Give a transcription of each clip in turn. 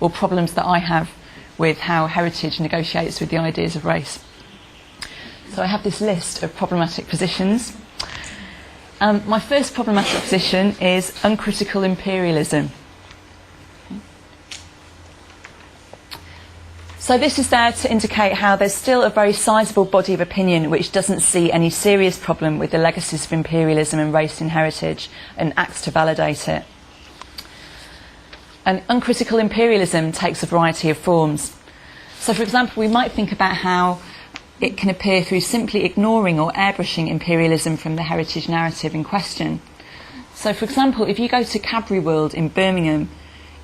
or problems that I have with how heritage negotiates with the ideas of race. So I have this list of problematic positions. My first problematic position is uncritical imperialism. So this is there to indicate how there's still a very sizable body of opinion which doesn't see any serious problem with the legacies of imperialism and race in heritage and acts to validate it. And uncritical imperialism takes a variety of forms. So for example, we might think about how it can appear through simply ignoring or airbrushing imperialism from the heritage narrative in question. So for example, if you go to Cadbury World in Birmingham,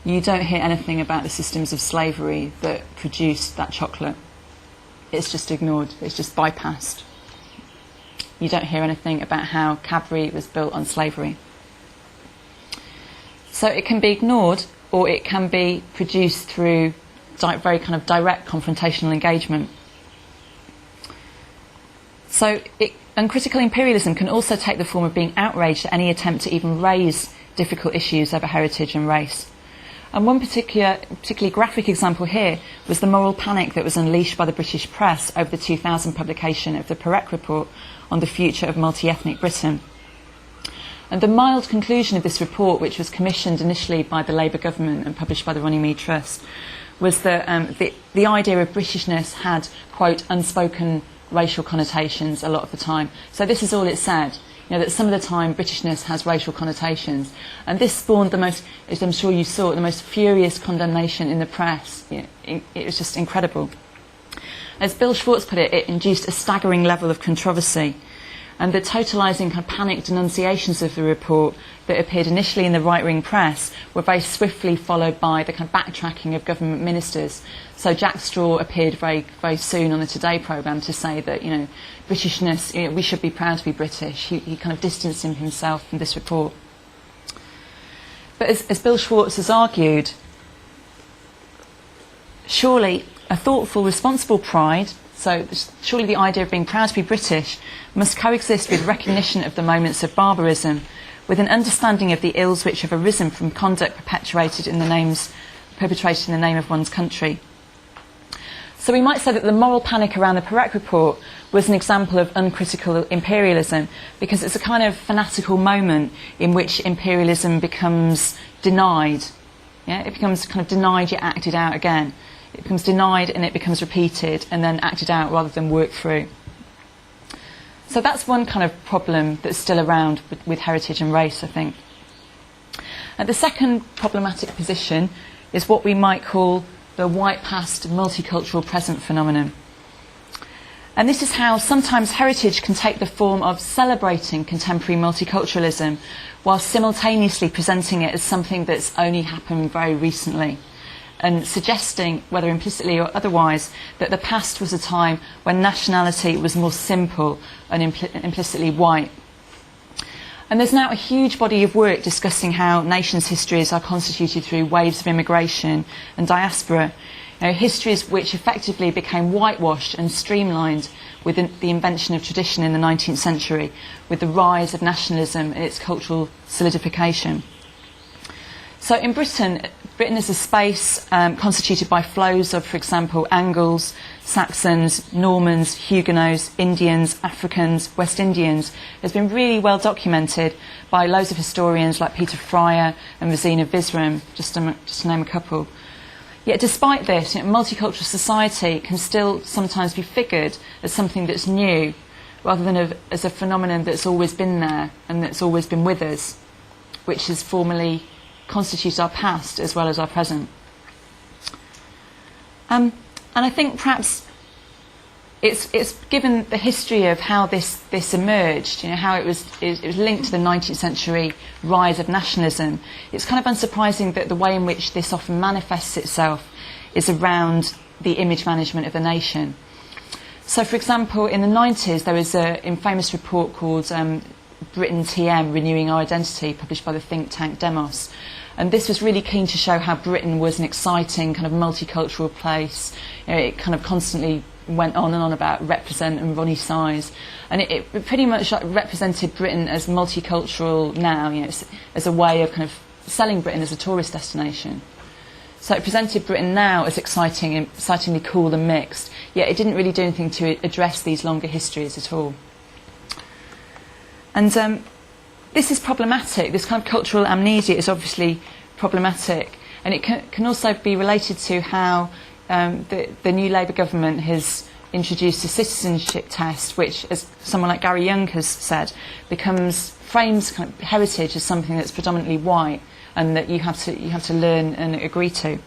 you don't hear anything about the systems of slavery that produced that chocolate. It's just ignored, it's just bypassed. You don't hear anything about how Cadbury was built on slavery. So it can be ignored, or it can be produced through very kind of direct confrontational engagement. So uncritical imperialism can also take the form of being outraged at any attempt to even raise difficult issues over heritage and race. And one particularly graphic example here was the moral panic that was unleashed by the British press over the 2000 publication of the Perec report on the future of multi-ethnic Britain. And the mild conclusion of this report, which was commissioned initially by the Labour government and published by the Runnymede Trust, was that the idea of Britishness had, quote, unspoken racial connotations a lot of the time. So this is all it said. That some of the time Britishness has racial connotations. And this spawned the most, as I'm sure you saw, the most furious condemnation in the press. It was just incredible. As Bill Schwartz put it, it induced a staggering level of controversy. And the totalising kind of panicked denunciations of the report that appeared initially in the right-wing press were very swiftly followed by the kind of backtracking of government ministers. So Jack Straw appeared very, very soon on the Today programme to say that, Britishness, we should be proud to be British. He kind of distanced himself from this report. But as Bill Schwartz has argued, surely a thoughtful, responsible pride, so surely the idea of being proud to be British, must coexist with recognition of the moments of barbarism, with an understanding of the ills which have arisen from conduct perpetrated in the name of one's country. So we might say that the moral panic around the Perec report was an example of uncritical imperialism, because it's a kind of fanatical moment in which imperialism becomes denied. Yeah? It becomes kind of denied yet acted out again. It becomes denied and it becomes repeated and then acted out rather than worked through. So that's one kind of problem that's still around with heritage and race, I think. And the second problematic position is what we might call the white past multicultural present phenomenon. And this is how sometimes heritage can take the form of celebrating contemporary multiculturalism while simultaneously presenting it as something that's only happened very recently, and suggesting, whether implicitly or otherwise, that the past was a time when nationality was more simple and implicitly white. And there's now a huge body of work discussing how nations' histories are constituted through waves of immigration and diaspora, histories which effectively became whitewashed and streamlined with the invention of tradition in the 19th century, with the rise of nationalism and its cultural solidification. So in Britain is a space constituted by flows of, for example, Angles, Saxons, Normans, Huguenots, Indians, Africans, West Indians. Has been really well documented by loads of historians like Peter Fryer and Rosina Visram, just to name a couple. Yet despite this, multicultural society can still sometimes be figured as something that's new, rather than as a phenomenon that's always been there and that's always been with us, which has formally constitutes our past as well as our present. And I think perhaps it's given the history of how this emerged, how it was linked to the 19th century rise of nationalism. It's kind of unsurprising that the way in which this often manifests itself is around the image management of the nation. So, for example, in the 90s, there was an infamous report called Britain TM, Renewing Our Identity, published by the think tank Demos. And this was really keen to show how Britain was an exciting kind of multicultural place. It kind of constantly went on and on about represent and Ronnie Size. And it pretty much represented Britain as multicultural now, as a way of kind of selling Britain as a tourist destination. So it presented Britain now as exciting and excitingly cool and mixed, yet it didn't really do anything to address these longer histories at all. And this is problematic. This kind of cultural amnesia is obviously problematic, and it can also be related to how the new Labour government has introduced a citizenship test, which, as someone like Gary Young has said, frames kind of heritage as something that's predominantly white and that you have to learn and agree to.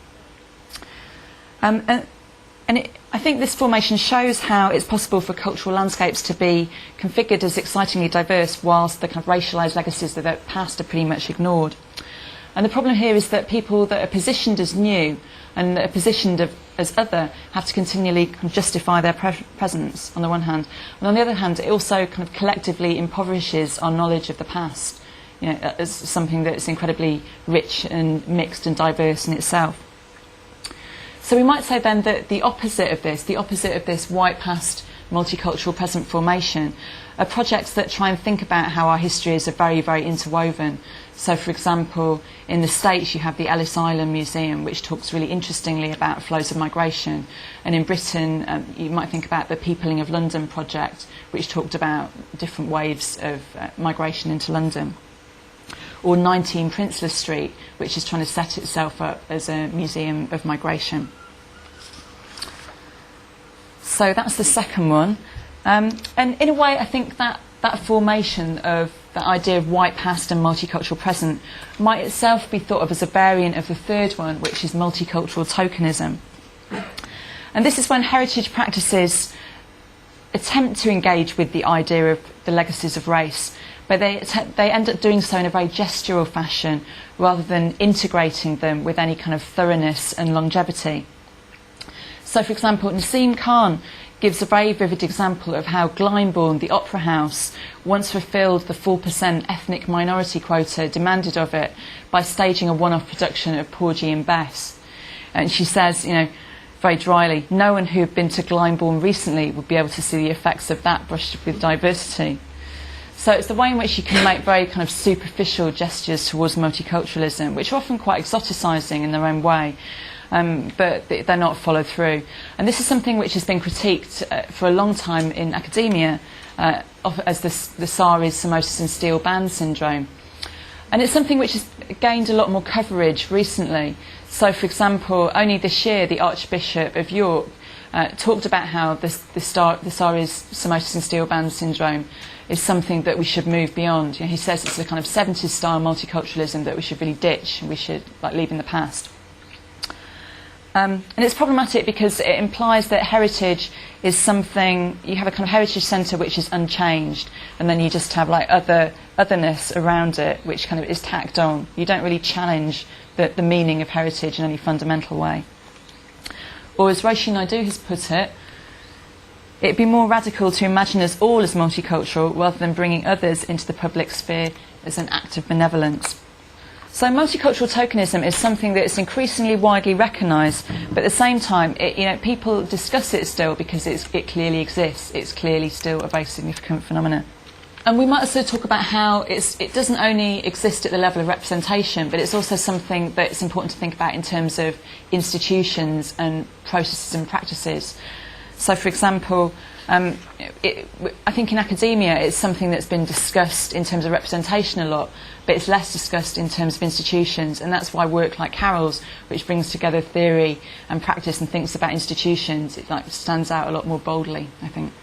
I think this formation shows how it's possible for cultural landscapes to be configured as excitingly diverse whilst the kind of racialised legacies of the past are pretty much ignored. And the problem here is that people that are positioned as new and that are positioned as other have to continually kind of justify their presence on the one hand, and on the other hand it also kind of collectively impoverishes our knowledge of the past, as something that's incredibly rich and mixed and diverse in itself. So we might say then that the opposite of this white past multicultural present formation are projects that try and think about how our histories are very, very interwoven. So, for example, in the States you have the Ellis Island Museum, which talks really interestingly about flows of migration. And in Britain, you might think about the Peopling of London project, which talked about different waves of migration into London. Or 19 Princeler Street, which is trying to set itself up as a museum of migration. So that's the second one. And in a way, I think that formation of the idea of white past and multicultural present might itself be thought of as a variant of the third one, which is multicultural tokenism. And this is when heritage practices attempt to engage with the idea of the legacies of race, but they end up doing so in a very gestural fashion rather than integrating them with any kind of thoroughness and longevity. So, for example, Naseem Khan gives a very vivid example of how Glyndebourne, the opera house, once fulfilled the 4% ethnic minority quota demanded of it by staging a one-off production of Porgy and Bess. And she says, very dryly, no one who had been to Glyndebourne recently would be able to see the effects of that brushed with diversity. So it's the way in which you can make very kind of superficial gestures towards multiculturalism, which are often quite exoticising in their own way. But they're not followed through. And this is something which has been critiqued for a long time in academia as the SARI's Samosas and Steel Band syndrome. And it's something which has gained a lot more coverage recently. So, for example, only this year, the Archbishop of York talked about how the SARI's Samosas and Steel Band syndrome is something that we should move beyond. He says it's a kind of 70s style multiculturalism that we should really ditch and we should leave in the past. And it's problematic because it implies that heritage is something, you have a kind of heritage centre which is unchanged, and then you just have otherness around it which kind of is tacked on. You don't really challenge the meaning of heritage in any fundamental way. Or as Roshi Naidoo has put it, it'd be more radical to imagine us all as multicultural rather than bringing others into the public sphere as an act of benevolence. So multicultural tokenism is something that is increasingly widely recognised, but at the same time, people discuss it still because it clearly exists. It's clearly still a very significant phenomenon. And we might also talk about how it doesn't only exist at the level of representation, but it's also something that's important to think about in terms of institutions and processes and practices. So, for example, I think in academia it's something that's been discussed in terms of representation a lot, but it's less discussed in terms of institutions, and that's why work like Carroll's, which brings together theory and practice and thinks about institutions, it stands out a lot more boldly, I think.